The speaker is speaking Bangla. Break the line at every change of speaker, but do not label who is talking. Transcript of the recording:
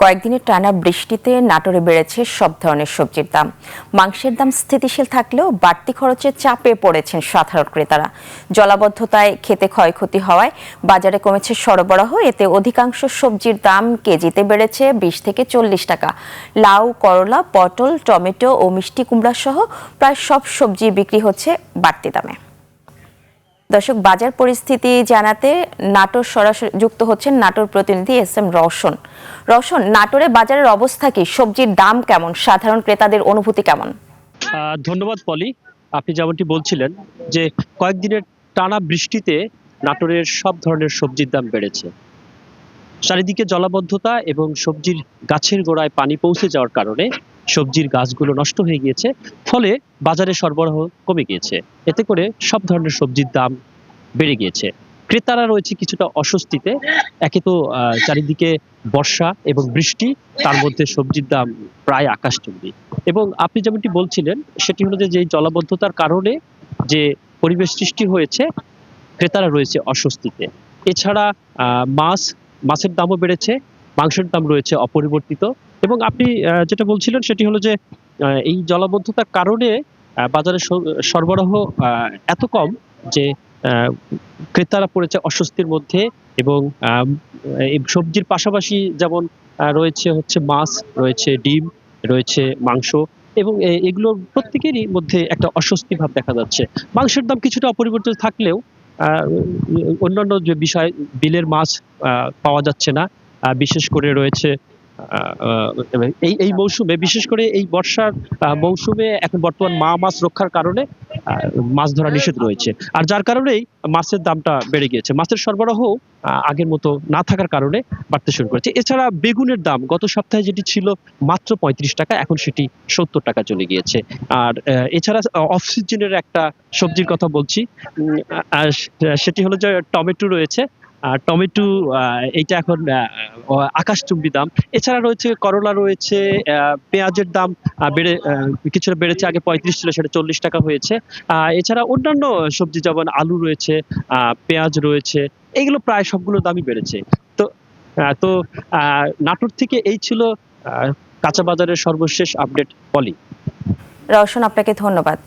কয়েকদিনের টানা বৃষ্টিতে নাটোরে বেড়েছে সব ধরনের সবজির দাম। মাংসের দাম স্থিতিশীল থাকলেও বাড়তি খরচে চাপে পড়েছেন সাধারণ ক্রেতারা। জলাবদ্ধতায় খেতে ক্ষয়ক্ষতি হওয়ায় বাজারে কমেছে সরবরাহ। এতে অধিকাংশ সবজির দাম কেজিতে বেড়েছে 20 থেকে 40 টাকা। লাউ, করলা, পটল, টমেটো ও মিষ্টি কুমড়া সহ প্রায় সব সবজি বিক্রি হচ্ছে বাড়তি দামে। দর্শক, বাজার পরিস্থিতি জানাতে নাটোর সরাসরি যুক্ত হচ্ছেন নাটোর প্রতিনিধি SM রওশন। রওশন, নাটোরে বাজারের অবস্থা কি? সবজির দাম কেমন? সাধারণ ক্রেতাদের অনুভূতি কেমন?
ধন্যবাদ পলি। আপনি যেমনটি বলছিলেন যে কয়েকদিনের টানা বৃষ্টিতে নাটোরের সব ধরনের সবজির দাম বেড়েছে। চারিদিকে জলাবদ্ধতা এবং সবজির গাছের গোড়ায় পানি পৌঁছে যাওয়ার কারণে সবজির গাছগুলো নষ্ট হয়ে গিয়েছে, ফলে বাজারে সরবরাহ কমে গিয়েছে। এতে করে সব ধরনের সবজির দাম বেড়ে গিয়েছে। ক্রেতারা রয়েছে কিছুটা অস্বস্তিতে। একে তো চারিদিকে বর্ষা এবং বৃষ্টি, তার মধ্যে সবজির দাম প্রায় আকাশচুম্বী। এবং আপনি যেমনটি বলছিলেন সেটি হলো যে জলাবদ্ধতার কারণে যে পরিবেশ সৃষ্টি হয়েছে, ক্রেতারা রয়েছে অস্বস্তিতে। এছাড়া মাছের দামও বেড়েছে, মাংসের দাম রয়েছে অপরিবর্তিত। এবং আপনি যেটা বলছিলেন সেটি হলো যে এই জলাবদ্ধতার কারণে বাজারে সরবরাহ এত কম যে ক্রেতারা পড়েছে অস্বস্তির মধ্যে। এবং এই সবজির পাশাপাশি যেমন রয়েছে হচ্ছে মাছ, রয়েছে ডিম, রয়েছে মাংস, এবং এগুলোর প্রত্যেকেরই মধ্যে একটা অস্বস্তি ভাব দেখা যাচ্ছে। মাংসের দাম কিছুটা অপরিবর্তিত থাকলেও অন্যান্য যে বিষয়, বিলের মাছ পাওয়া যাচ্ছে না। বিশেষ করে রয়েছে এই মৌসুমে, বিশেষ করে এই বর্ষার মৌসুমে এখন বর্তমান মাছ রক্ষার কারণে মাছ ধরা নিষেধ রয়েছে। আর যার কারণেই মাছের দামটা বেড়ে গিয়েছে। মাছের সরবরাহ আগের মতো না থাকার কারণে বাড়তে শুরু করেছে। এছাড়া বেগুনের দাম গত সপ্তাহে যেটি ছিল মাত্র 35 টাকা, এখন সেটি 70 টাকা চলে গিয়েছে। আর এছাড়া অফ সিজনের একটা সবজির কথা বলছি, সেটি হলো যে টমেটো রয়েছে। টমেটো এইটা এখন আকাশচুম্বী দাম। এছাড়া রয়েছে করলা, রয়েছে পেঁয়াজের দাম কিছুটা বেড়েছে। আগে 35 ছিল, সেটা 40 টাকা হয়েছে। এছাড়া অন্যান্য সবজি যেমন আলু রয়েছে, পেঁয়াজ রয়েছে, এগুলো প্রায় সবগুলো দামই বেড়েছে। তো তো নাটোর থেকে এই ছিল কাঁচা বাজারের সর্বশেষ আপডেট পলি।
রওশন, আপনাকে ধন্যবাদ।